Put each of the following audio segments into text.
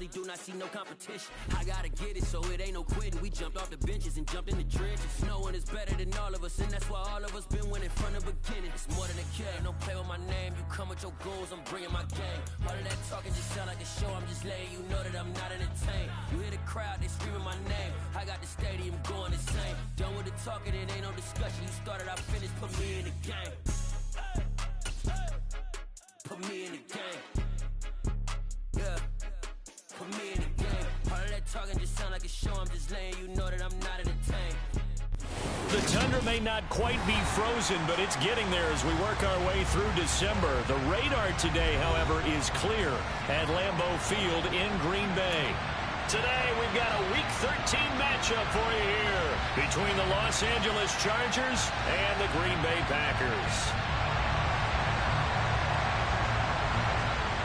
honestly do not see no competition. I gotta get it, so it ain't no quitting. We jumped off the benches and jumped in the trenches. No one is better than all of us, and that's why all of us been winning from the beginning. It's more than a game, don't play with my name. You come with your goals, I'm bringing my game. All of that talking just sound like a show, I'm just letting you know that I'm not entertained. You hear the crowd, they screaming my name. I got the stadium going insane. Done with the talking, it ain't no discussion. You started, I finished, put me in the game. Put me in the game. Yeah. Put me in the game. All of that talking just sound like a show, I'm just letting you know that I'm not entertained. The tundra may not quite be frozen, but it's getting there as we work our way through December. The radar today, however, is clear at Lambeau Field in Green Bay. Today, we've got a Week 13 matchup for you here between the Los Angeles Chargers and the Green Bay Packers.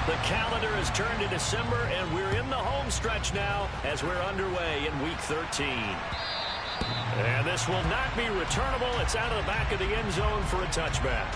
The calendar has turned to December, and we're in the home stretch now as we're underway in Week 13. And this will not be returnable. It's out of the back of the end zone for a touchback.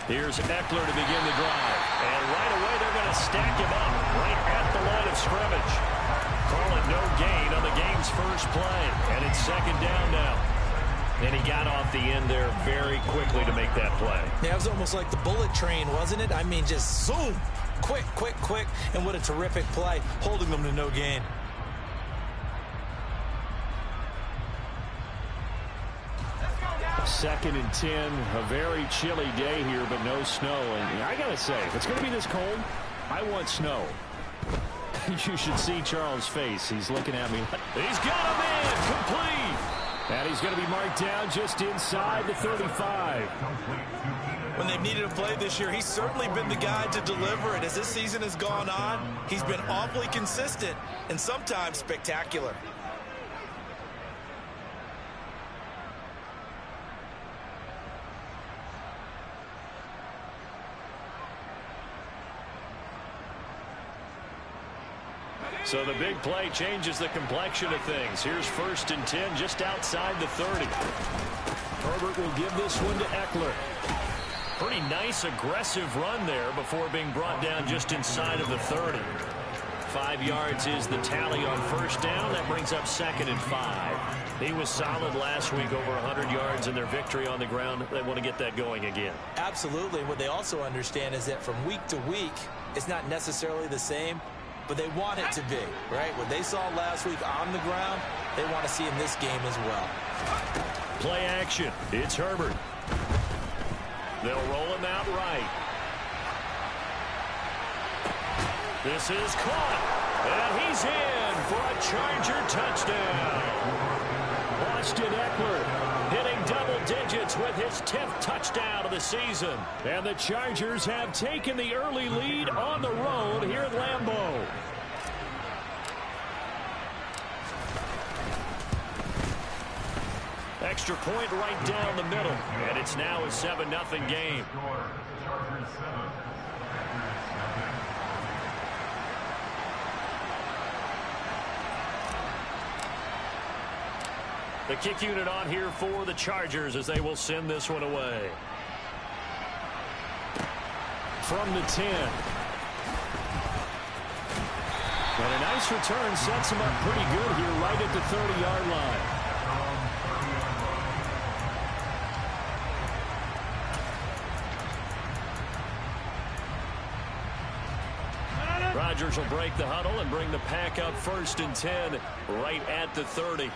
Here's Eckler to begin the drive. And right away, they're going to stack him up right at the line of scrimmage. Call it no gain on the game's first play. And it's second down now. And he got off the end there very quickly to make that play. Yeah, it was almost like the bullet train, wasn't it? I mean, just zoom. Quick, quick, quick. And what a terrific play, holding them to no gain. Second and 10, a very chilly day here, but no snow. And I got to say, if it's going to be this cold, I want snow. You should see Charles' face. He's looking at me. He's got him in, complete. And he's going to be marked down just inside the 35. When they've needed a play this year, he's certainly been the guy to deliver. And as this season has gone on, he's been awfully consistent and sometimes spectacular. So the big play changes the complexion of things. Here's first and 10 just outside the 30. Herbert will give this one to Eckler. Pretty nice aggressive run there before being brought down just inside of the 30. 5 yards is the tally on first down. That brings up second and 5. He was solid last week, over 100 yards in their victory on the ground. They want to get that going again. Absolutely. What they also understand is that from week to week, it's not necessarily the same, but they want it to be, right? What they saw last week on the ground, they want to see in this game as well. Play action. It's Herbert. They'll roll him out right. This is caught. And he's in for a Charger touchdown. Austin Eckler hitting double digits with his 10th touchdown of the season. And the Chargers have taken the early lead on the road here at Lambeau. Extra point right down the middle. And it's now a 7-0 game. The kick unit on here for the Chargers as they will send this one away. From the 10. And a nice return sets him up pretty good here right at the 30-yard line. Rodgers will break the huddle and bring the pack up first and 10 right at the 30.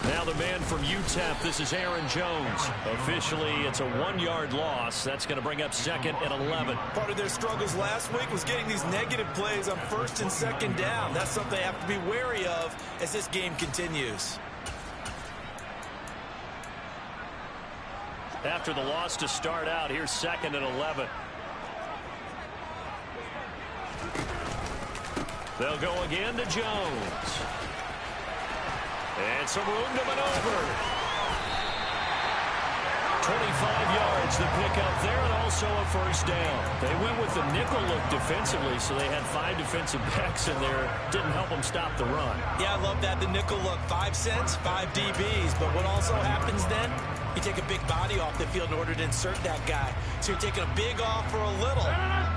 Now the man from UTEP, this is Aaron Jones. Officially, it's a 1-yard loss. That's going to bring up second and 11. Part of their struggles last week was getting these negative plays on first and second down. That's something they have to be wary of as this game continues. After the loss to start out, here's second and 11. They'll go again to Jones. And some room to maneuver. 25 yards, the pickup there, and also a first down. They went with the nickel look defensively, so they had 5 defensive backs in there. Didn't help them stop the run. Yeah, I love that, the nickel look. 5 cents, 5 DBs. But what also happens then, you take a big body off the field in order to insert that guy. So you're taking a big off for a little.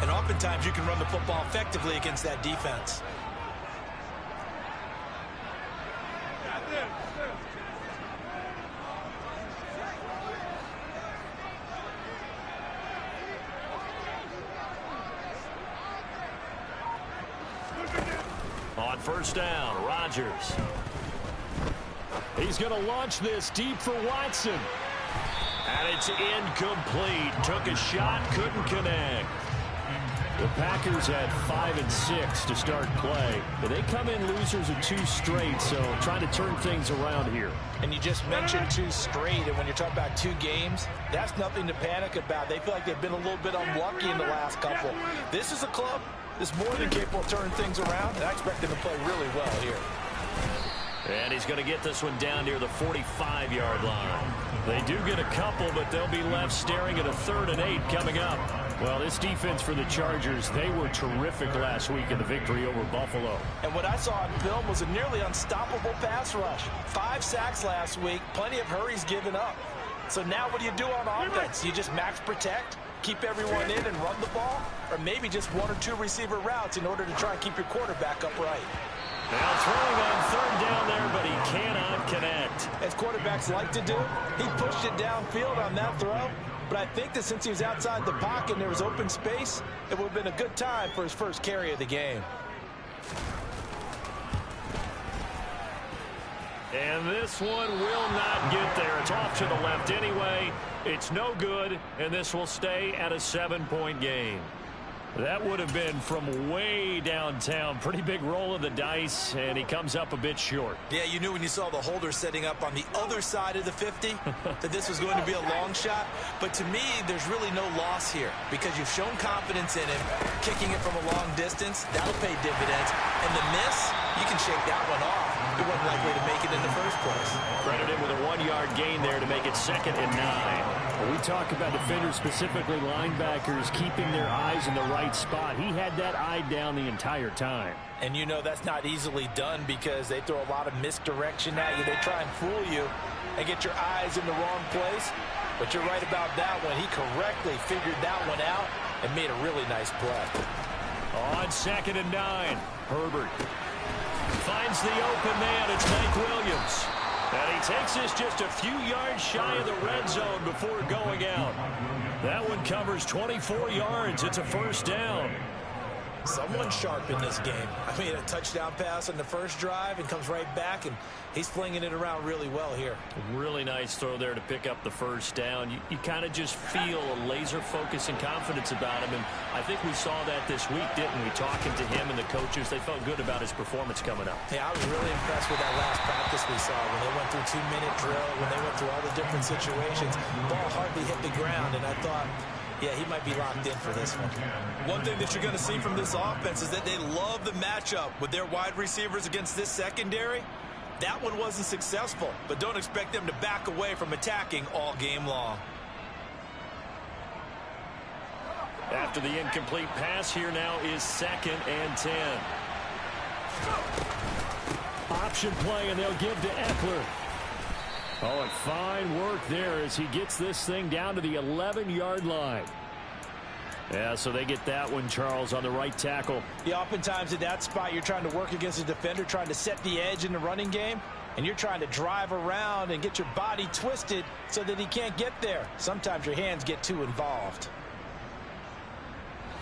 And oftentimes you can run the football effectively against that defense. On first down, Rodgers. He's going to launch this deep for Watson. And it's incomplete. Took a shot, couldn't connect. The Packers had 5 and 6 to start play. But they come in losers of 2 straight, so trying to turn things around here. And you just mentioned 2 straight, and when you're talking about 2 games, that's nothing to panic about. They feel like they've been a little bit unlucky in the last couple. This is a club that's more than capable of turning things around, and I expect them to play really well here. And he's going to get this one down near the 45-yard line. They do get a couple, but they'll be left staring at a 3rd and 8 coming up. Well, this defense for the Chargers, they were terrific last week in the victory over Buffalo. And what I saw on film was a nearly unstoppable pass rush. 5 sacks last week, plenty of hurries given up. So now what do you do on offense? You just max protect, keep everyone in and run the ball, or maybe just 1 or 2 receiver routes in order to try and keep your quarterback upright. Now throwing on 3rd down there, but he cannot connect. As quarterbacks like to do, he pushed it downfield on that throw. But I think that since he was outside the pocket and there was open space, it would have been a good time for his first carry of the game. And this one will not get there. It's off to the left anyway. It's no good, and this will stay at a 7-point game. That would have been from way downtown. Pretty big roll of the dice, and he comes up a bit short. Yeah, you knew when you saw the holder setting up on the other side of the 50 that this was going to be a long shot. But to me, there's really no loss here because you've shown confidence in him. Kicking it from a long distance, that'll pay dividends. And the miss, you can shake that one off. He wasn't likely to make it in the first place. Credit him with a 1-yard gain there to make it 2nd and 9. When we talk about defenders, specifically linebackers, keeping their eyes in the right spot. He had that eye down the entire time. And you know that's not easily done because they throw a lot of misdirection at you. They try and fool you and get your eyes in the wrong place. But you're right about that one. He correctly figured that one out and made a really nice play. On 2nd and 9, Herbert finds the open man. It's Mike Williams. And he takes this just a few yards shy of the red zone before going out. That one covers 24 yards. It's a first down. Someone sharp in this game. I mean, a touchdown pass on the first drive and comes right back, and he's flinging it around really well here. Really nice throw there to pick up the first down. You kind of just feel a laser focus and confidence about him, and I think we saw that this week, didn't we? Talking to him and the coaches, they felt good about his performance coming up. Yeah, I was really impressed with that last practice we saw when they went through 2-minute drill, when they went through all the different situations. Ball hardly hit the ground, and I thought, yeah, he might be locked in for this one. One thing that you're going to see from this offense is that they love the matchup with their wide receivers against this secondary. That one wasn't successful, but don't expect them to back away from attacking all game long. After the incomplete pass, here now is 2nd and 10. Option play, and they'll give to Eckler. Oh, and fine work there as he gets this thing down to the 11-yard line. Yeah, so they get that one, Charles, on the right tackle. Yeah, oftentimes at that spot, you're trying to work against a defender, trying to set the edge in the running game, and you're trying to drive around and get your body twisted so that he can't get there. Sometimes your hands get too involved.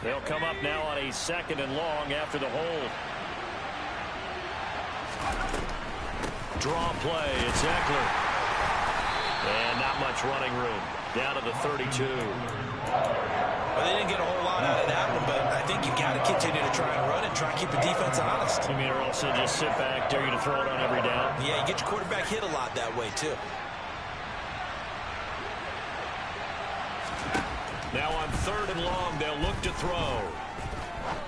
They'll come up now on a 2nd and long after the hold. Draw play, it's Eckler. And not much running room. Down to the 32. Well, they didn't get a whole lot out of that one, but I think you got to continue to try and run and try and keep the defense honest. You mean, or also just sit back, dare you to throw it on every down? Yeah, you get your quarterback hit a lot that way, too. Now on 3rd and long, they'll look to throw.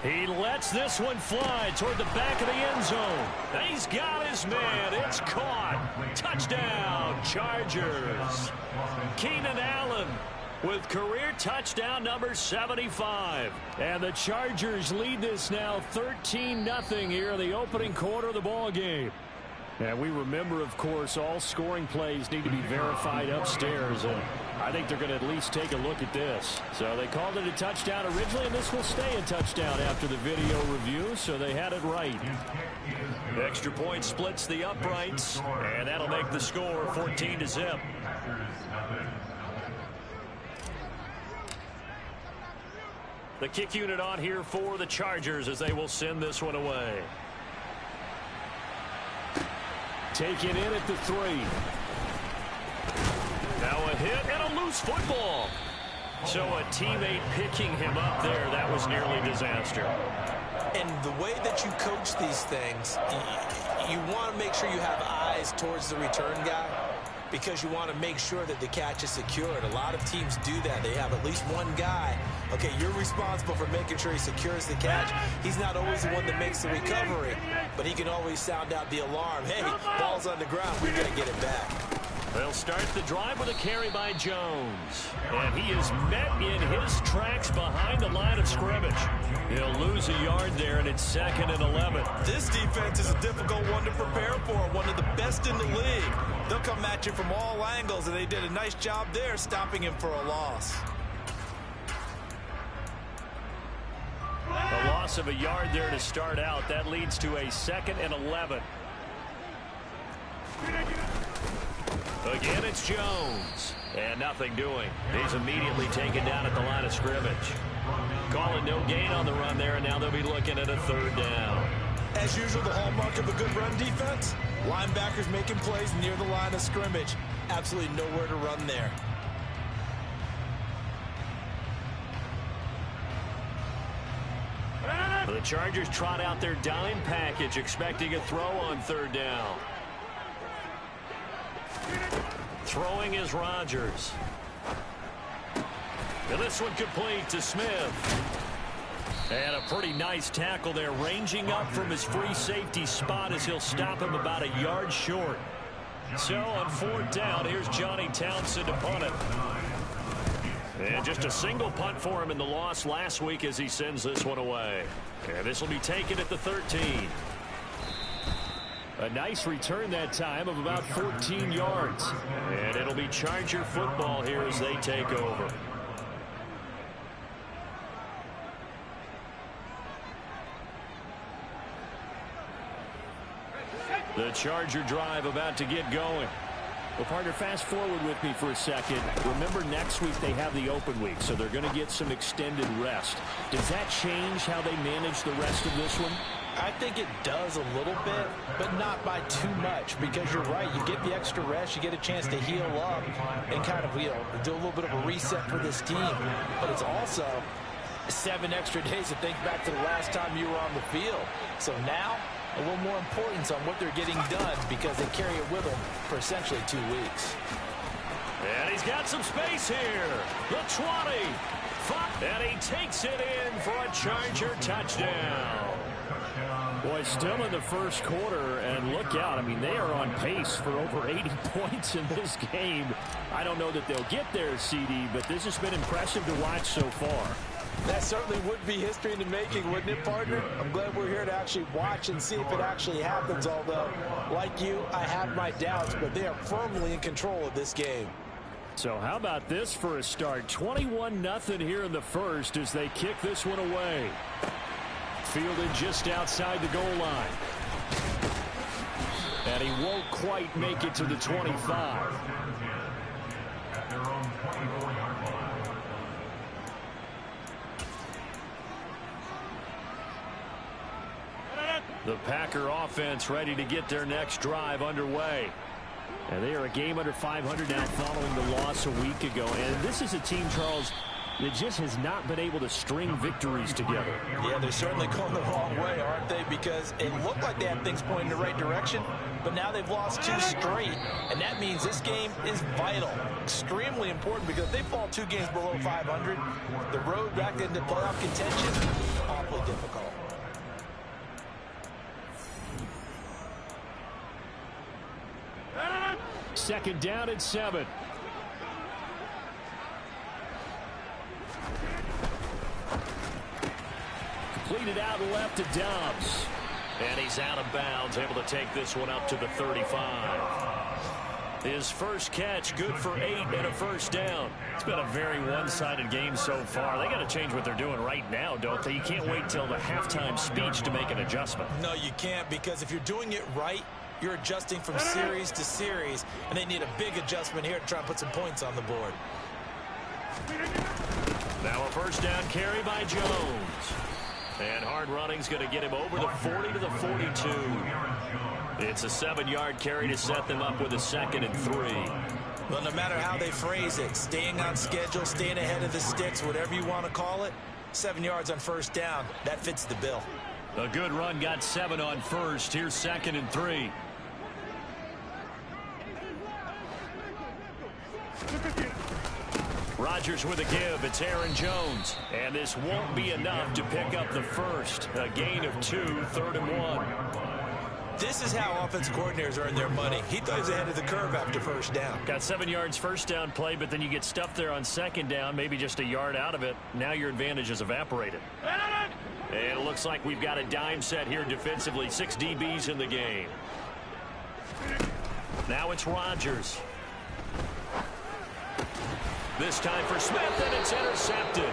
He lets this one fly toward the back of the end zone. He's got his man. It's caught. Touchdown, Chargers. Keenan Allen with career touchdown number 75. And the Chargers lead this now 13-0 here in the opening quarter of the ball game. And we remember, of course, all scoring plays need to be verified upstairs. And I think they're going to at least take a look at this. So they called it a touchdown originally, and this will stay a touchdown after the video review, so they had it right. Extra point splits the uprights, and that'll make the score 14-0. The kick unit on here for the Chargers as they will send this one away. Taken in at the 3. Now a hit and a loose football. So a teammate picking him up there, that was nearly disaster. And the way that you coach these things, you want to make sure you have eyes towards the return guy because you want to make sure that the catch is secured. A lot of teams do that. They have at least one guy. Okay, you're responsible for making sure he secures the catch. He's not always the one that makes the recovery, but he can always sound out the alarm. Hey, ball's on the ground. We got to get it back. They'll start the drive with a carry by Jones. And he is met in his tracks behind the line of scrimmage. He'll lose a yard there, and it's 2nd and 11. This defense is a difficult one to prepare for, one of the best in the league. They'll come at you from all angles, and they did a nice job there stopping him for a loss. A loss of a yard there to start out. That leads to a 2nd and 11. Again, it's Jones. And nothing doing. He's immediately taken down at the line of scrimmage. Calling no gain on the run there, and now they'll be looking at a 3rd down. As usual, the hallmark of a good run defense, linebackers making plays near the line of scrimmage. Absolutely nowhere to run there. The Chargers trot out their dime package, expecting a throw on 3rd down. Throwing is Rodgers. And this one complete to Smith. And a pretty nice tackle there, ranging up from his free safety spot as he'll stop him about a yard short. So on 4th down, here's Johnny Townsend to punt it. And just a single punt for him in the loss last week as he sends this one away. And this will be taken at the 13. A nice return that time of about 14 yards. And it'll be Charger football here as they take over. The Charger drive about to get going. Well, partner, fast forward with me for a second. Remember, next week they have the open week, so they're going to get some extended rest. Does that change how they manage the rest of this one? I think it does a little bit, but not by too much, because you're right. You get the extra rest, you get a chance to heal up and kind of, do a little bit of a reset for this team. But it's also 7 extra days to think back to the last time you were on the field. So now, a little more importance on what they're getting done because they carry it with them for essentially 2 weeks. And he's got some space here. The 20. And he takes it in for a Charger touchdown. Boy, still in the first quarter, and look out. I mean, they are on pace for over 80 points in this game. I don't know that they'll get there, CD, but this has been impressive to watch so far. That certainly would be history in the making, wouldn't it, partner? I'm glad we're here to actually watch and see if it actually happens, although, like you, I have my doubts, but they are firmly in control of this game. So how about this for a start? 21-0 here in the first as they kick this one away. Fielded just outside the goal line. And he won't quite make it to the 25. The Packer offense ready to get their next drive underway. And they are a game under 500 now following the loss a week ago. And this is a team, Charles, that just has not been able to string victories together. Yeah, they're certainly going the wrong way, aren't they? Because it looked like they had things pointing in the right direction, but now they've lost 2 straight. And that means this game is vital. extremely important because if they fall 2 games below 500, the road back into playoff contention, awfully difficult. Second down and 7. Completed out left to Dobbs. And he's out of bounds, able to take this one up to the 35. His first catch, good for 8 and a first down. It's been a very one-sided game so far. They got to change what they're doing right now, don't they? You can't wait till the halftime speech to make an adjustment. No, you can't, because if you're doing it right, you're adjusting from series to series, and they need a big adjustment here to try and put some points on the board. Now a first down carry by Jones. And hard running's going to get him over the 40 to the 42. It's a 7-yard carry to set them up with a 2nd and 3. Well, no matter how they phrase it, staying on schedule, staying ahead of the sticks, whatever you want to call it, 7 yards on first down, that fits the bill. A good run got 7 on first. Here's 2nd and 3. Rodgers with a give. It's Aaron Jones. And this won't be enough to pick up the first. A gain of 2, 3rd and 1. This is how offensive coordinators earn their money. He thought he was ahead of the curve after first down. Got 7 yards first down play, but then you get stuffed there on 2nd down, maybe just a yard out of it. Now your advantage is evaporated. And it looks like we've got a dime set here defensively. 6 DBs in the game. Now it's Rodgers. This time for Smith, and it's intercepted.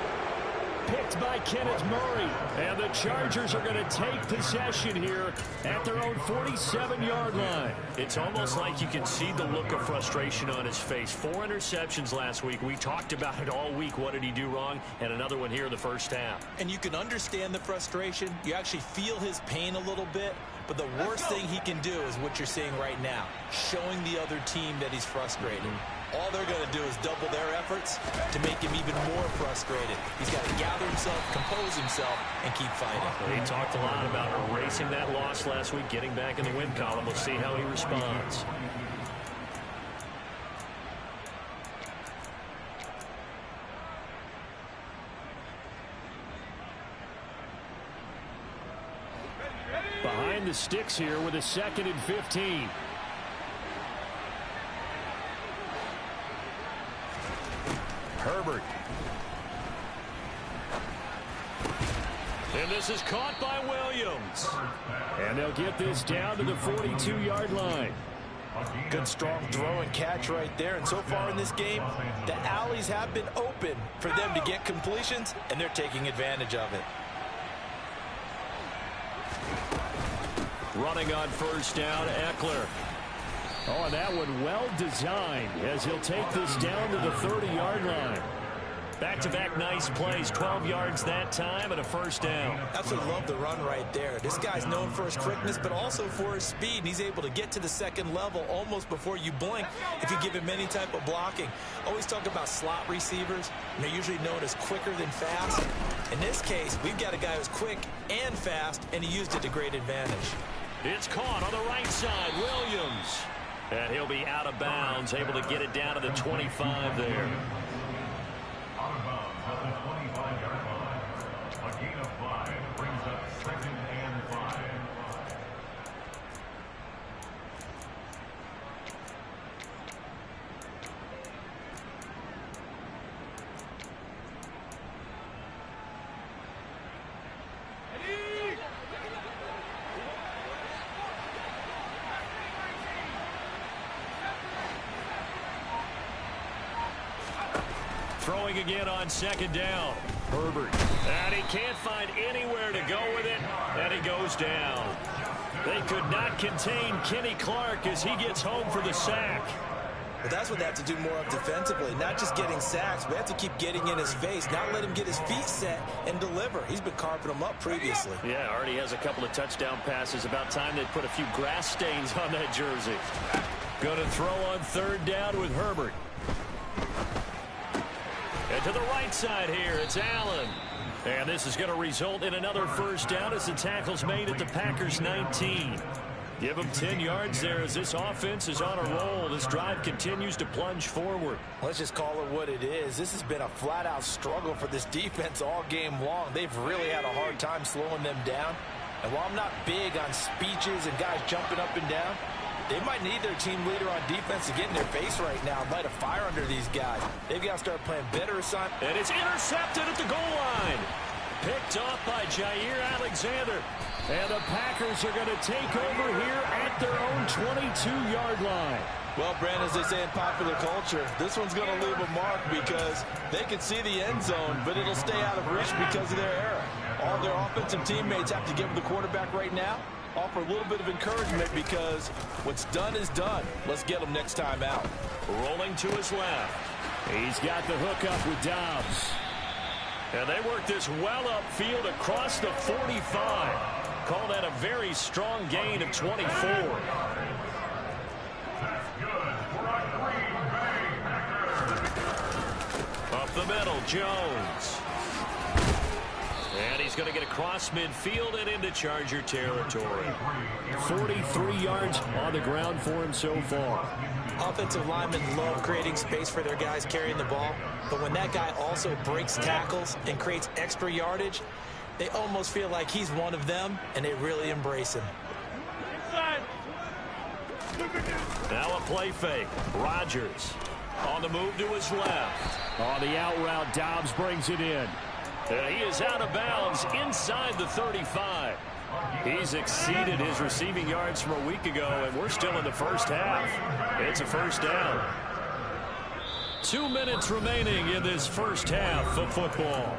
Picked by Kenneth Murray. And the Chargers are going to take possession here at their own 47-yard line. It's almost like you can see the look of frustration on his face. 4 interceptions last week. We talked about it all week. What did he do wrong? And another one here in the first half. And you can understand the frustration. You actually feel his pain a little bit. But the worst thing he can do is what you're seeing right now, showing the other team that he's frustrated. All they're going to do is double their efforts to make him even more frustrated. He's got to gather himself, compose himself, and keep fighting. He talked a lot about erasing that loss last week, getting back in the win column. We'll see how he responds. Behind the sticks here with a 2nd and 15. Herbert. And this is caught by Williams. And they'll get this down to the 42-yard line. Good strong throw and catch right there. And so far in this game, the alleys have been open for them to get completions, and they're taking advantage of it. Running on first down, Eckler. Oh, and that one well designed as he'll take this down to the 30-yard line. Back-to-back nice plays, 12 yards that time and a first down. Absolutely love the run right there. This guy's known for his quickness, but also for his speed. And he's able to get to the second level almost before you blink if you give him any type of blocking. Always talk about slot receivers, and they're usually known as quicker than fast. In this case, we've got a guy who's quick and fast, and he used it to great advantage. It's caught on the right side, Williams. And he'll be out of bounds, able to get it down to the 25 there. Out of bounds at the 25-yard line. A gain of 5 brings up 2nd and 5. Throwing again on 2nd down. Herbert. And he can't find anywhere to go with it. And he goes down. They could not contain Kenny Clark as he gets home for the sack. But that's what they have to do more of defensively. Not just getting sacks. We have to keep getting in his face. Not let him get his feet set and deliver. He's been carving them up previously. Yeah, already has a couple of touchdown passes. About time they put a few grass stains on that jersey. Going to throw on 3rd down with Herbert. And to the right side here, it's Allen. And this is going to result in another first down as the tackle's made at the Packers' 19. Give them 10 yards there as this offense is on a roll. This drive continues to plunge forward. Let's just call it what it is. This has been a flat-out struggle for this defense all game long. They've really had a hard time slowing them down. And while I'm not big on speeches and guys jumping up and down, they might need their team leader on defense to get in their face right now and light a fire under these guys. They've got to start playing better assignments. And it's intercepted at the goal line. Picked off by Jair Alexander. And the Packers are going to take over here at their own 22-yard line. Well, Brandon, as they say in popular culture, this one's going to leave a mark because they can see the end zone, but it'll stay out of reach because of their error. All their offensive teammates have to give the quarterback right now, offer a little bit of encouragement because what's done is done. Let's get them next time out. Rolling to his left. He's got the hook up with Dobbs. And they work this well upfield across the 45. Call that a very strong gain of 24. Up the middle, Jones. And he's going to get across midfield and into Charger territory. 43 yards on the ground for him so far. Offensive linemen love creating space for their guys carrying the ball, but when that guy also breaks tackles and creates extra yardage, they almost feel like he's one of them, and they really embrace him. Now a play fake. Rodgers on the move to his left. On the out route, Dobbs brings it in. He is out of bounds inside the 35. He's exceeded his receiving yards from a week ago, and we're still in the first half. It's a first down. 2 minutes remaining in this first half of football.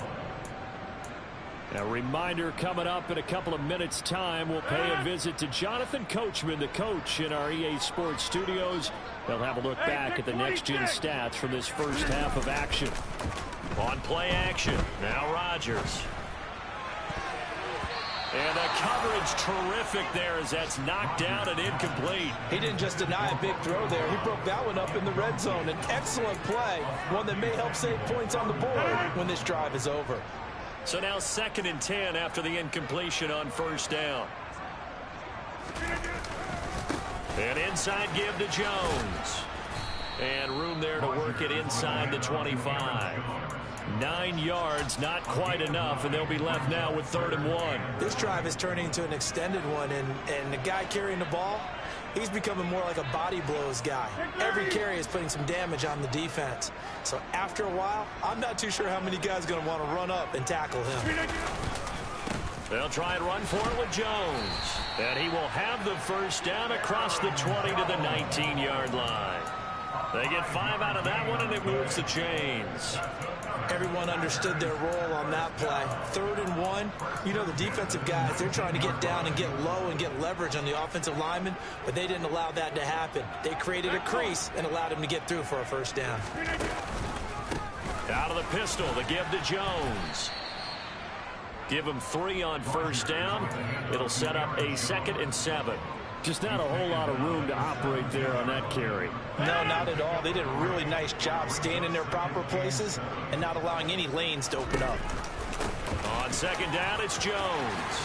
A reminder, coming up in a couple of minutes' time, we'll pay a visit to Jonathan Coachman, the coach in our EA Sports studios. They'll have a look back at the next-gen stats from this first half of action. On play action, now Rodgers. And the coverage terrific there as that's knocked down and incomplete. He didn't just deny a big throw there. He broke that one up in the red zone. An excellent play, one that may help save points on the board when this drive is over. So now 2nd and 10 after the incompletion on first down. And inside give to Jones. And room there to work it inside the 25. 9 yards, not quite enough, and they'll be left now with 3rd and 1. This drive is turning into an extended one, and the guy carrying the ball, he's becoming more like a body blows guy. Every carry is putting some damage on the defense. So after a while, I'm not too sure how many guys are going to want to run up and tackle him. They'll try and run for it with Jones. And he will have the first down across the 20 to the 19-yard line. They get 5 out of that one, and it moves the chains. Everyone understood their role on that play. 3rd and 1. You know, the defensive guys, they're trying to get down and get low and get leverage on the offensive lineman, but they didn't allow that to happen. They created a crease and allowed him to get through for a first down. Out of the pistol, the give to Jones. Give him 3 on first down. It'll set up a 2nd and 7. Just not a whole lot of room to operate there on that carry. No, not at all. They did a really nice job staying in their proper places and not allowing any lanes to open up. On 2nd down, it's Jones.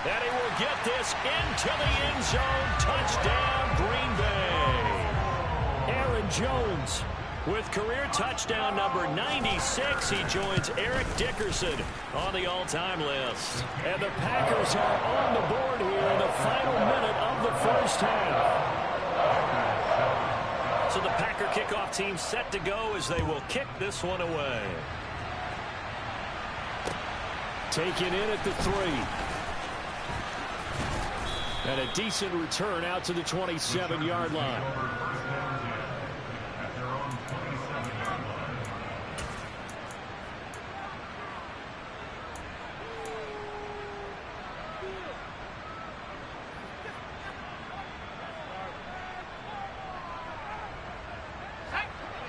And he will get this into the end zone. Touchdown, Green Bay. Aaron Jones with career touchdown number 96. He joins Eric Dickerson on the all-time list. And the Packers are on the board here in the final minute of the first half. So the Packer kickoff team set to go as they will kick this one away. Taken in at the 3. And a decent return out to the 27-yard line.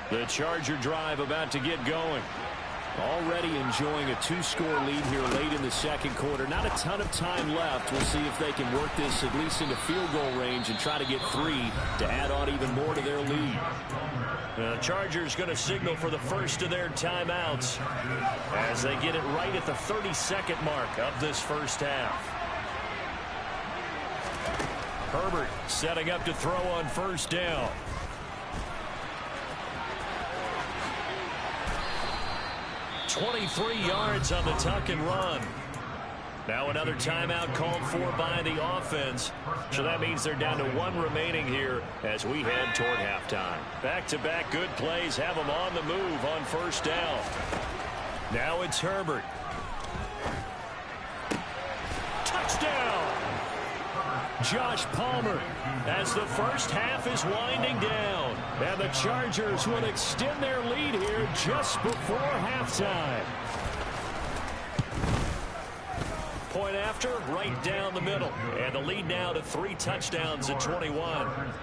The Charger drive about to get going. Already enjoying a 2-score lead here late in the 2nd quarter. Not a ton of time left. We'll see if they can work this at least into field goal range and try to get 3 to add on even more to their lead. The Chargers going to signal for the first of their timeouts as they get it right at the 32nd mark of this first half. Herbert setting up to throw on first down. "23 yards on the tuck and run." Now another timeout called for by the offense. So that means they're down to 1 remaining here as we head toward halftime. Back-to-back good plays have them on the move on first down. Now it's Herbert. Touchdown! Josh Palmer as the first half is winding down. And the Chargers will extend their lead here just before halftime. Point after, right down the middle. And the lead now to 3 touchdowns at 21.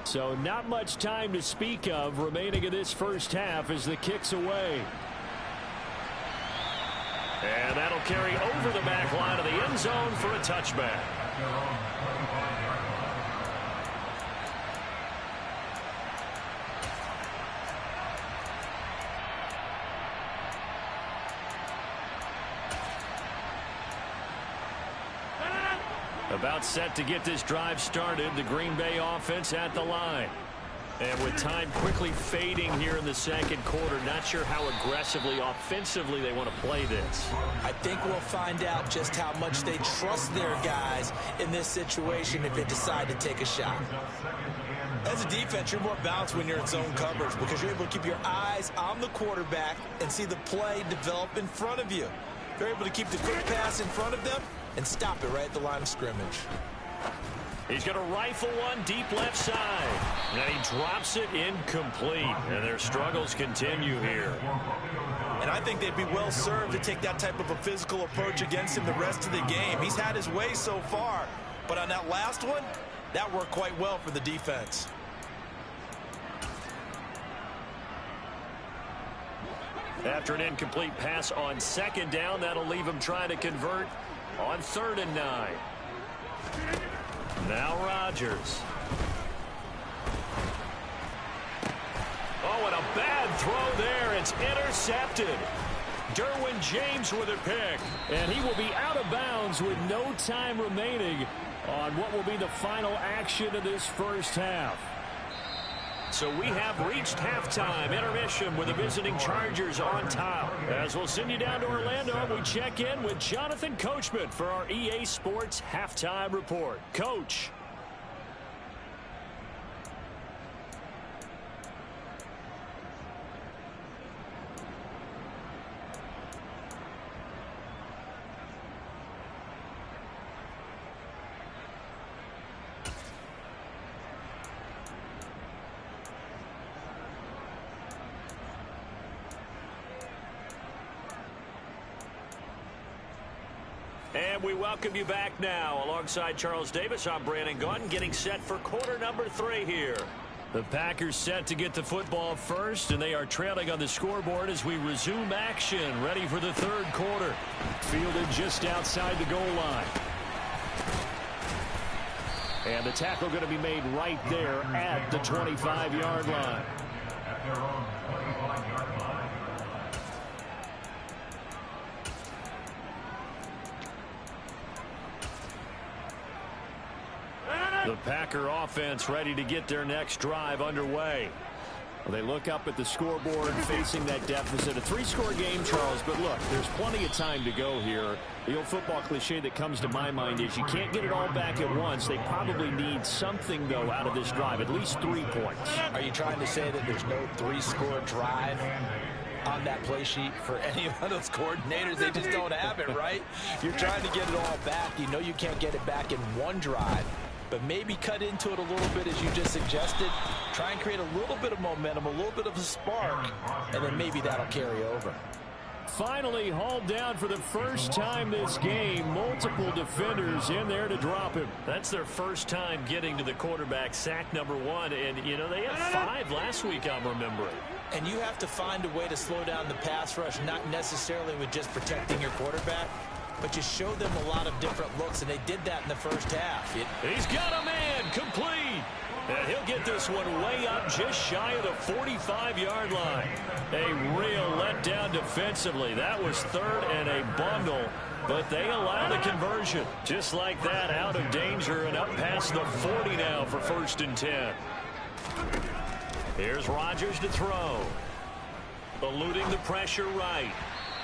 So not much time to speak of remaining in this first half as the kick's away. And that'll carry over the back line of the end zone for a touchback. About set to get this drive started, the Green Bay offense at the line. And with time quickly fading here in the second quarter, not sure how aggressively, offensively they want to play this. I think we'll find out just how much they trust their guys in this situation if they decide to take a shot. As a defense, you're more balanced when you're in zone coverage because you're able to keep your eyes on the quarterback and see the play develop in front of you. You're able to keep the quick pass in front of them and stop it right at the line of scrimmage. He's going to rifle one deep left side. And he drops it incomplete. And their struggles continue here. And I think they'd be well served to take that type of a physical approach against him the rest of the game. He's had his way so far. But on that last one, that worked quite well for the defense. After an incomplete pass on second down, that'll leave him trying to convert on 3rd and 9. Now Rodgers. Oh, and a bad throw there. It's intercepted. Derwin James with a pick. And he will be out of bounds with no time remaining on what will be the final action of this first half. So we have reached halftime intermission with the visiting Chargers on top. As we'll send you down to Orlando, we check in with Jonathan Coachman for our EA Sports Halftime Report. Coach. And we welcome you back now. Alongside Charles Davis, I'm Brandon Gaudin, getting set for quarter number 3 here. The Packers set to get the football first, and they are trailing on the scoreboard as we resume action, ready for the 3rd quarter. Fielded just outside the goal line. And the tackle going to be made right there at the 25-yard line. At their own 25-yard line. The Packer offense ready to get their next drive underway. Well, they look up at the scoreboard facing that deficit. A 3-score game, Charles, but look, there's plenty of time to go here. The old football cliche that comes to my mind is you can't get it all back at once. They probably need something, though, out of this drive, at least 3 points. Are you trying to say that there's no 3-score drive on that play sheet for any of those coordinators? They just don't have it, right? You're trying to get it all back. You know you can't get it back in one drive. But maybe cut into it a little bit, as you just suggested. Try and create a little bit of momentum, a little bit of a spark, and then maybe that'll carry over. Finally hauled down for the first time this game. Multiple defenders in there to drop him. That's their first time getting to the quarterback, sack number 1. And, you know, they had 5 last week, I'm remembering. And you have to find a way to slow down the pass rush, not necessarily with just protecting your quarterback, but you show them a lot of different looks, and they did that in the first half. He's got a man complete. And he'll get this one way up just shy of the 45-yard line. A real letdown defensively. That was third and a bundle, but they allow the conversion. Just like that, out of danger and up past the 40 now for 1st and 10. Here's Rodgers to throw. Eluding the pressure right.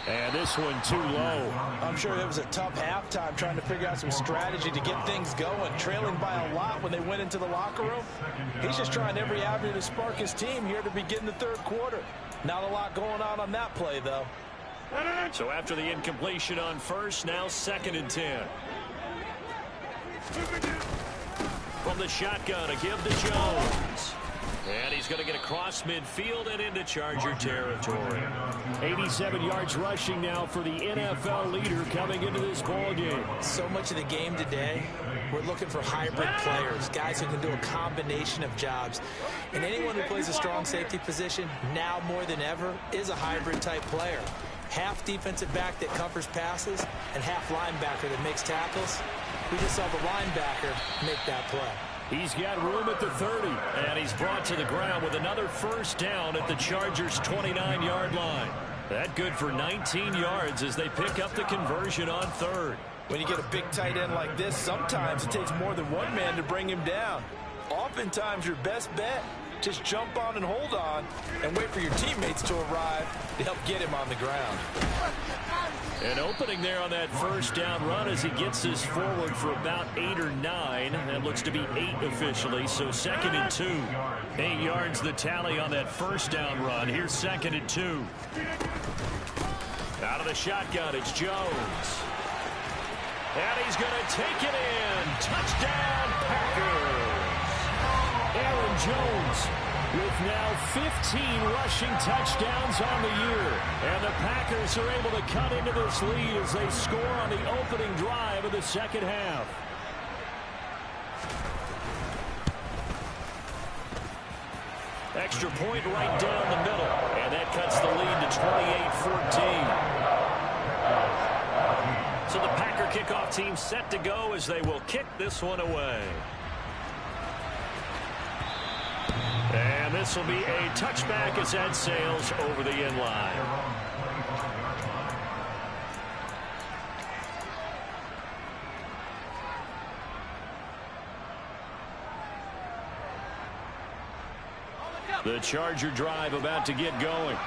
And this one too low. I'm sure it was a tough halftime trying to figure out some strategy to get things going. Trailing by a lot when they went into the locker room. He's just trying every avenue to spark his team here to begin the 3rd quarter. Not a lot going on that play, though. So after the incompletion on first, now 2nd and 10. From the shotgun, a give to Jones. And he's going to get across midfield and into Charger territory. 87 yards rushing now for the NFL leader coming into this ball game. So much of the game today, we're looking for hybrid players, guys who can do a combination of jobs. And anyone who plays a strong safety position, now more than ever, is a hybrid type player. Half defensive back that covers passes and half linebacker that makes tackles. We just saw the linebacker make that play. He's got room at the 30, and he's brought to the ground with another 1st down at the Chargers' 29-yard line. That good for 19 yards as they pick up the conversion on 3rd. When you get a big tight end like this, sometimes it takes more than one man to bring him down. Oftentimes, your best bet, just jump on and hold on and wait for your teammates to arrive to help get him on the ground. An opening there on that 1st down run as he gets this forward for about 8 or 9. That looks to be 8 officially, so 2nd and 2. 8 yards the tally on that 1st down run. Here's 2nd and 2. Out of the shotgun, it's Jones. And he's going to take it in. Touchdown, Packers. Aaron Jones with now 15 rushing touchdowns on the year. And the Packers are able to cut into this lead as they score on the opening drive of the 2nd half. Extra point right down the middle. And that cuts the lead to 28-14. So the Packer kickoff team set to go as they will kick this one away. And this will be a touchback as that sails over the end line. The Charger drive about to get going.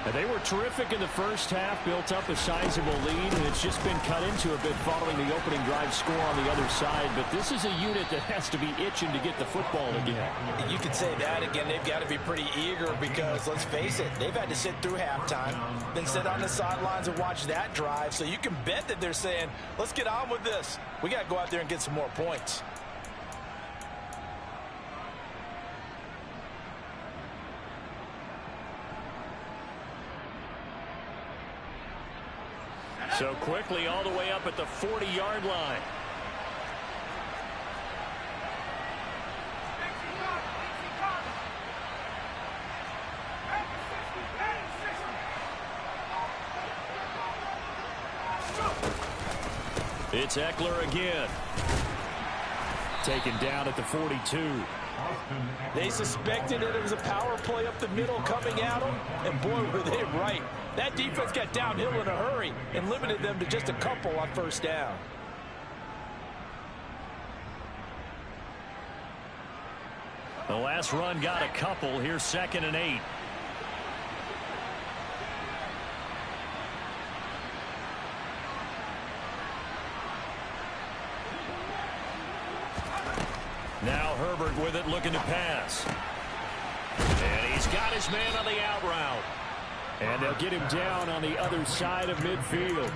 And they were terrific in the 1st half, built up a sizable lead, and it's just been cut into a bit following the opening drive score on the other side. But this is a unit that has to be itching to get the football again. You could say that again. They've got to be pretty eager because, let's face it, they've had to sit through halftime, then sit on the sidelines and watch that drive. So you can bet that they're saying, let's get on with this. We got to go out there and get some more points. So quickly all the way up at the 40-yard line. It's Eckler again. Taken down at the 42. They suspected that it was a power play up the middle coming at them, and boy, were they right. That defense got downhill in a hurry and limited them to just a couple on 1st down. The last run got a couple. Here's 2nd and 8. Now Herbert with it, looking to pass. And he's got his man on the out route. And they'll get him down on the other side of midfield.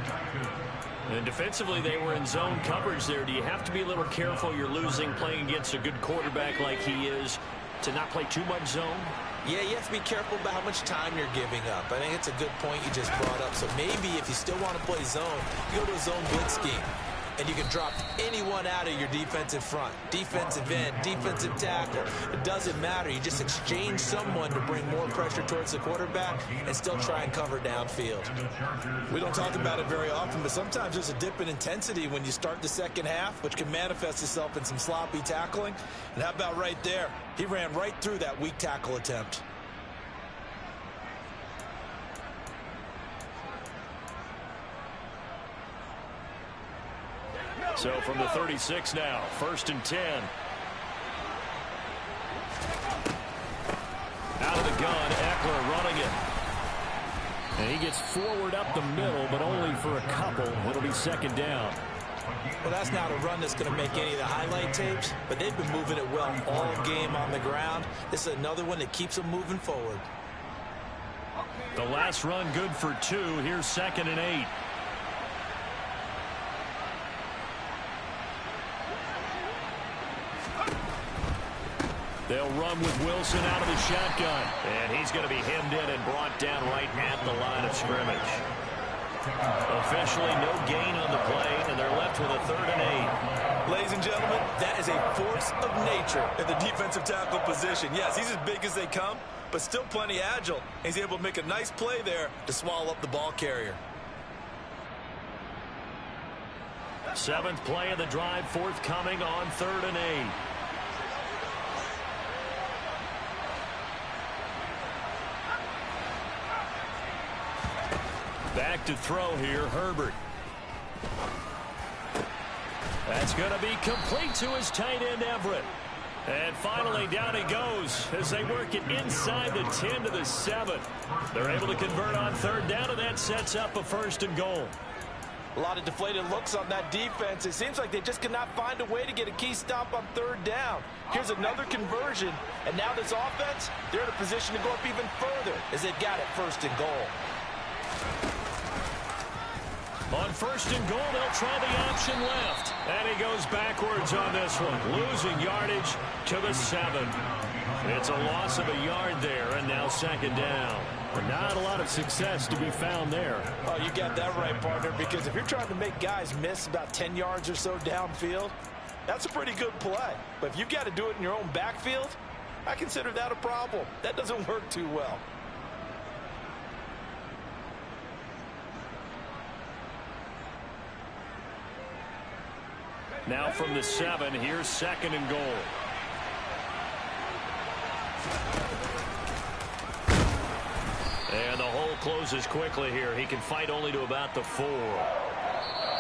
And defensively, they were in zone coverage there. Do you have to be a little careful? You're losing playing against a good quarterback like he is to not play too much zone? Yeah, you have to be careful about how much time you're giving up. I think it's a good point you just brought up. So maybe if you still want to play zone, you go to a zone blitz scheme. and you can drop anyone out of your defensive front. Defensive end, defensive tackle. It doesn't matter. You just exchange someone to bring more pressure towards the quarterback and still try and cover downfield. We don't talk about it very often, but sometimes there's a dip in intensity when you start the second half, which can manifest itself in some sloppy tackling. And how about right there? He ran right through that weak tackle attempt. So from the 36 now, 1st and 10. Out of the gun, Ekeler running it. And he gets forward up the middle, but only for a couple. It'll be 2nd down. Well, that's not a run that's going to make any of the highlight tapes, but they've been moving it well all game on the ground. This is another one that keeps them moving forward. The last run good for 2. Here's 2nd and 8. They'll run with Wilson out of the shotgun. And he's going to be hemmed in and brought down right at the line of scrimmage. Officially no gain on the play, and they're left with a 3rd and 8. Ladies and gentlemen, that is a force of nature in the defensive tackle position. Yes, he's as big as they come, but still plenty agile. He's able to make a nice play there to swallow up the ball carrier. 7th play of the drive, forthcoming on 3rd and 8. Back to throw here, Herbert. That's going to be complete to his tight end, Everett. And finally, down he goes as they work it inside the 10 to the 7. They're able to convert on 3rd down, and that sets up a 1st and goal. A lot of deflated looks on that defense. It seems like they just cannot find a way to get a key stop on 3rd down. Here's another conversion, and now this offense, they're in a position to go up even further as they've got it 1st and goal. On 1st and goal, they'll try the option left. And he goes backwards on this one, losing yardage to the 7. It's a loss of a yard there, and now 2nd down. Not a lot of success to be found there. Oh, you got that right, partner, because if you're trying to make guys miss about 10 yards or so downfield, that's a pretty good play. But if you've got to do it in your own backfield, I consider that a problem. That doesn't work too well. Now from the 7, here's 2nd and goal. And the hole closes quickly here. He can fight only to about the 4.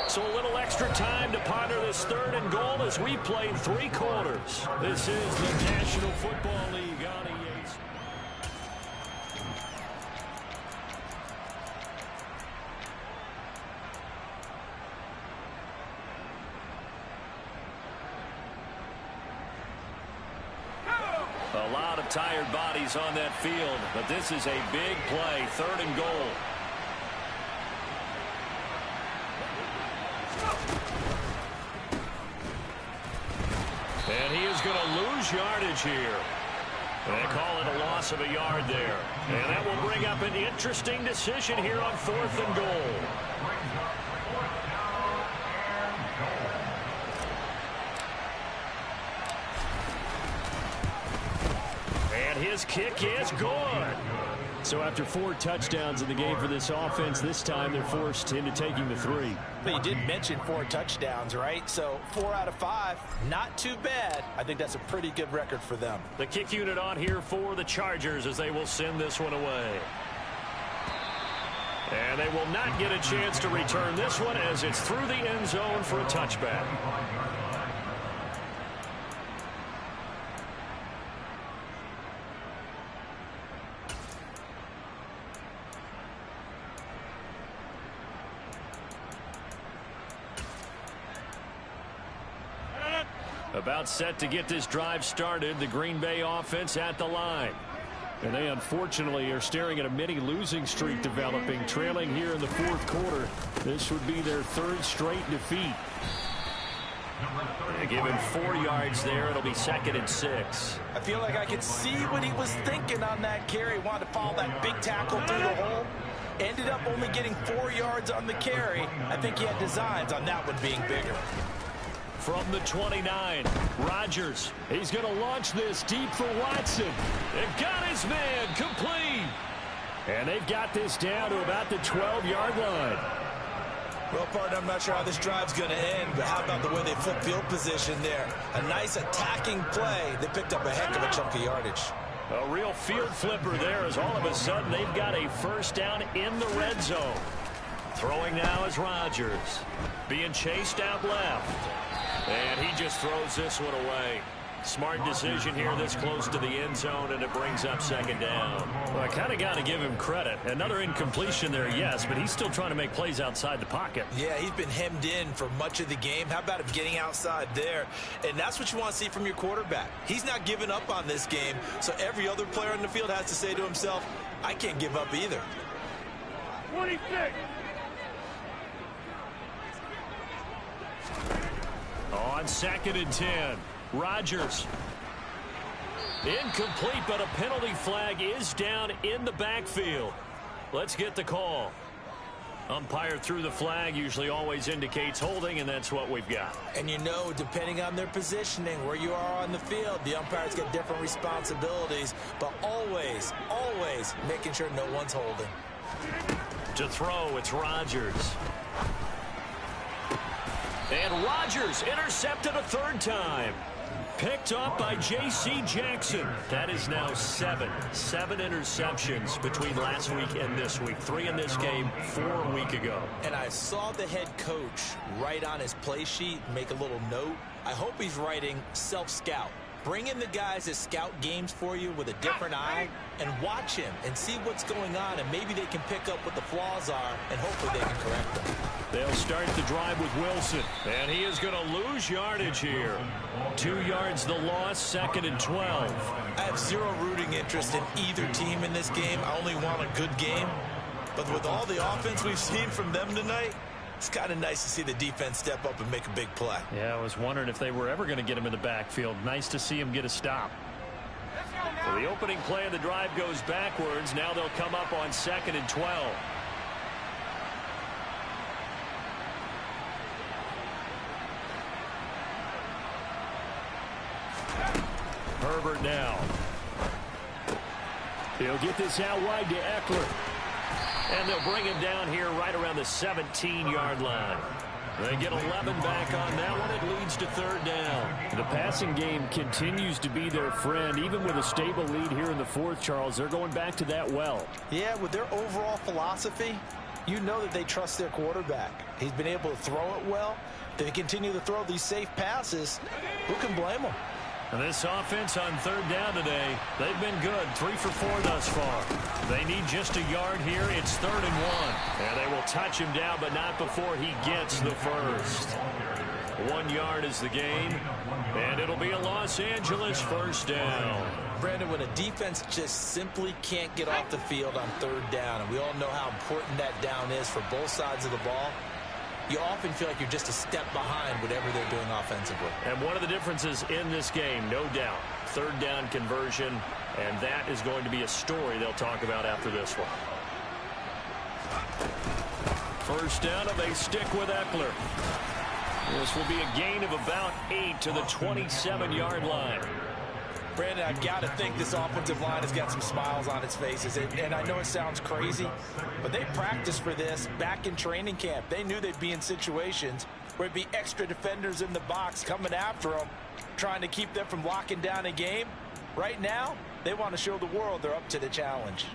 So a little extra time to ponder this 3rd and goal as we played 3 quarters. This is the National Football League on EA. A lot of tired bodies on that field, but this is a big play, 3rd and goal. And he is going to lose yardage here. They call it a loss of a yard there. And that will bring up an interesting decision here on 4th and goal. His kick is good. So after 4 touchdowns in the game for this offense, this time they're forced into taking the 3. But you did mention 4 touchdowns, right? So 4 out of 5, not too bad. I think that's a pretty good record for them. The kick unit on here for the Chargers as they will send this one away. And they will not get a chance to return this one as it's through the end zone for a touchback. About set to get this drive started, the Green Bay offense at the line. And they unfortunately are staring at a mini losing streak developing, trailing here in the 4th quarter. This would be their 3rd straight defeat. They give him 4 yards there. It'll be 2nd and 6. I feel like I could see what he was thinking on that carry. He wanted to follow that big tackle through the hole. Ended up only getting 4 yards on the carry. I think he had designs on that one being bigger. From the 29, Rodgers. He's going to launch this deep for Watson. It got his man complete. And they've got this down to about the 12-yard line. Well, partner, I'm not sure how this drive's going to end, but how about the way they flip field position there? A nice attacking play. They picked up a heck of a chunk of yardage. A real field flipper there as all of a sudden they've got a first down in the red zone. Throwing now is Rodgers. Being chased out left. And he just throws this one away. Smart decision here this close to the end zone, and it brings up second down. Well, I kind of got to give him credit. Another incompletion there, yes, but he's still trying to make plays outside the pocket. Yeah, he's been hemmed in for much of the game. How about him getting outside there? And that's what you want to see from your quarterback. He's not giving up on this game, so every other player on the field has to say to himself, I can't give up either. 26. On 2nd and 10. Rodgers. Incomplete, but a penalty flag is down in the backfield. Let's get the call. Umpire threw the flag, usually always indicates holding, and that's what we've got. And you know, depending on their positioning, where you are on the field, the umpires get different responsibilities, but always, always making sure no one's holding. To throw, it's Rodgers. And Rodgers intercepted a 3rd time. Picked up by J.C. Jackson. That is now 7 interceptions between last week and this week. 3 in this game, 4 a week ago. And I saw the head coach write on his play sheet, make a little note. I hope he's writing self-scout. Bring in the guys that scout games for you with a different eye and watch him and see what's going on, and maybe they can pick up what the flaws are, and hopefully they can correct them. They'll start the drive with Wilson, and he is going to lose yardage here. 2 yards the loss, 2nd and 12. I have zero rooting interest in either team in this game. I only want a good game. But with all the offense we've seen from them tonight, it's kind of nice to see the defense step up and make a big play. Yeah, I was wondering if they were ever going to get him in the backfield. Nice to see him get a stop. Well, the opening play of the drive goes backwards. Now they'll come up on 2nd and 12. Herbert now. He'll get this out wide to Eckler. And they'll bring him down here right around the 17-yard line. They get 11 back on that one. It leads to 3rd down. The passing game continues to be their friend. Even with a stable lead here in the 4th, Charles, they're going back to that well. Yeah, with their overall philosophy, you know that they trust their quarterback. He's been able to throw it well. They continue to throw these safe passes. Who can blame them? And this offense on 3rd down today, they've been good. 3 for 4 thus far. They need just a yard here. It's 3rd and 1. And they will touch him down, but not before he gets the first. 1 yard is the gain. And it'll be a Los Angeles first down. Brandon, when a defense just simply can't get off the field on 3rd down, and we all know how important that down is for both sides of the ball, you often feel like you're just a step behind whatever they're doing offensively. And one of the differences in this game, no doubt, 3rd down conversion, and that is going to be a story they'll talk about after this one. First down, and they stick with Eckler. This will be a gain of about 8 to the 27-yard line. Brandon, I've got to think this offensive line has got some smiles on its faces. And I know it sounds crazy, but they practiced for this back in training camp. They knew they'd be in situations where it'd be extra defenders in the box coming after them, trying to keep them from locking down a game. Right now, they want to show the world they're up to the challenge.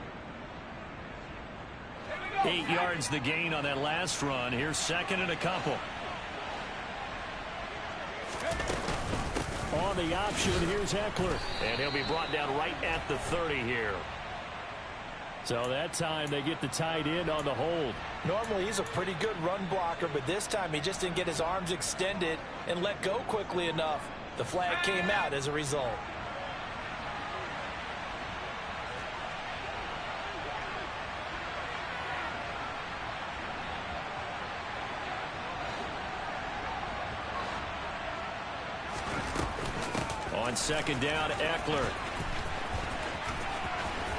8 yards the gain on that last run. Here's 2nd and a couple. On the option, here's Eckler. And he'll be brought down right at the 30 here. So that time they get the tight end on the hold. Normally he's a pretty good run blocker, but this time he just didn't get his arms extended and let go quickly enough. The flag came out as a result. On 2nd down, Eckler.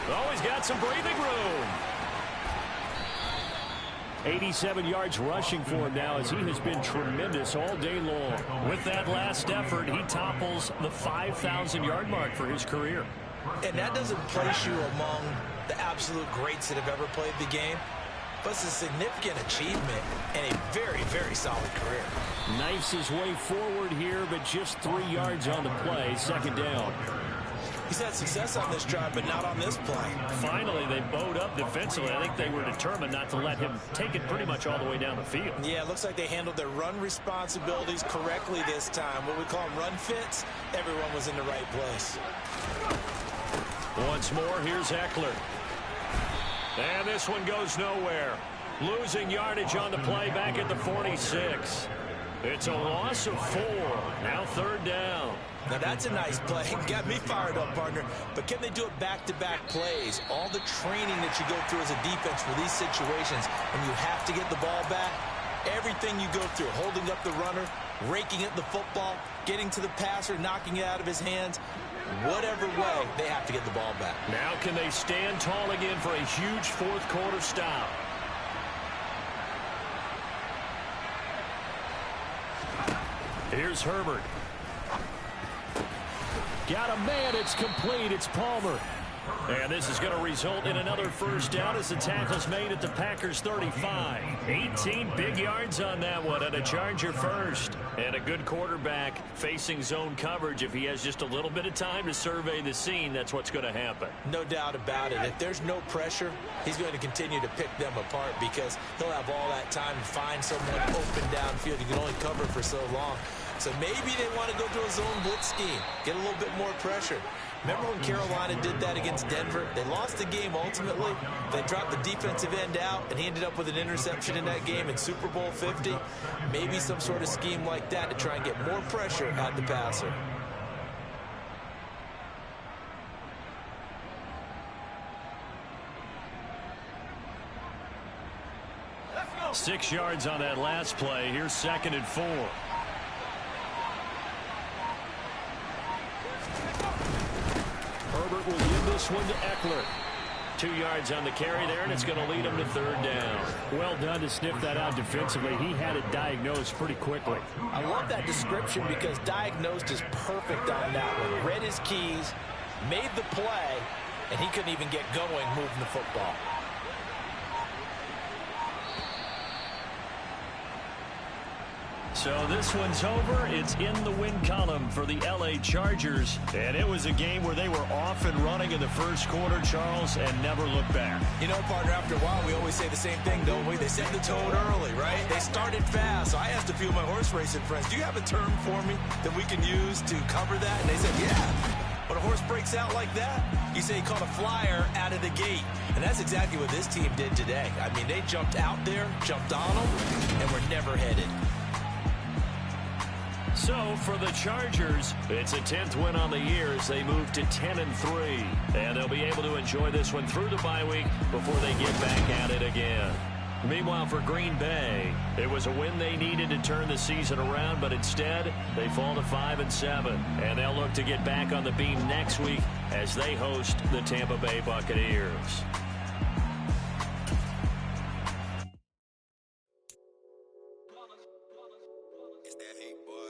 Oh, he's got some breathing room. 87 yards rushing for him now as he has been tremendous all day long. With that last effort, he topples the 5,000-yard mark for his career. And that doesn't place you among the absolute greats that have ever played the game, but it's a significant achievement and a very, very solid career. Knifes his way forward here, but just 3 yards on the play, second down. He's had success on this drive, but not on this play. Finally, they bowed up defensively. I think they were determined not to let him take it pretty much all the way down the field. Yeah, it looks like they handled their run responsibilities correctly this time. What we call them run fits, everyone was in the right place. Once more, here's Eckler. And this one goes nowhere. Losing yardage on the play back at the 46. It's a loss of 4. Now third down. Now that's a nice play. Got me fired up, partner. But can they do it back-to-back plays? All the training that you go through as a defense for these situations, and you have to get the ball back. Everything you go through, holding up the runner, raking at the football, getting to the passer, knocking it out of his hands. Whatever way, they have to get the ball back. Now can they stand tall again for a huge fourth-quarter stop? Here's Herbert. Got a man. It's complete. It's Palmer. And this is going to result in another first down as the tackle's made at the Packers 35. 18 big yards on that one, and a Charger first. And a good quarterback facing zone coverage. If he has just a little bit of time to survey the scene, that's what's going to happen. No doubt about it. If there's no pressure, he's going to continue to pick them apart because he'll have all that time to find someone open downfield. You can only cover for so long. So maybe they want to go to a zone blitz scheme, get a little bit more pressure. Remember when Carolina did that against Denver? They lost the game ultimately. They dropped the defensive end out, and he ended up with an interception in that game in Super Bowl 50. Maybe some sort of scheme like that to try and get more pressure at the passer. Let's go. 6 yards on that last play. Here's 2nd and 4. Herbert will give this one to Eckler. 2 yards on the carry there, and it's going to lead him to third down. Well done to sniff that out defensively. He had it diagnosed pretty quickly. I love that description because diagnosed is perfect on that one. Read his keys, made the play, and he couldn't even get going moving the football. So this one's over. It's in the win column for the L.A. Chargers. And it was a game where they were off and running in the first quarter, Charles, and never looked back. You know, partner, after a while, we always say the same thing, don't we? They set the tone early, right? They started fast. So I asked a few of my horse racing friends, do you have a term for me that we can use to cover that? And they said, yeah. When a horse breaks out like that, you say he caught a flyer out of the gate. And that's exactly what this team did today. I mean, they jumped out there, jumped on them, and were never headed. So for the Chargers, it's a 10th win on the year as they move to 10-3. And they'll be able to enjoy this one through the bye week before they get back at it again. Meanwhile, for Green Bay, it was a win they needed to turn the season around, but instead they fall to 5-7. And they'll look to get back on the beam next week as they host the Tampa Bay Buccaneers. It's that hate, boy.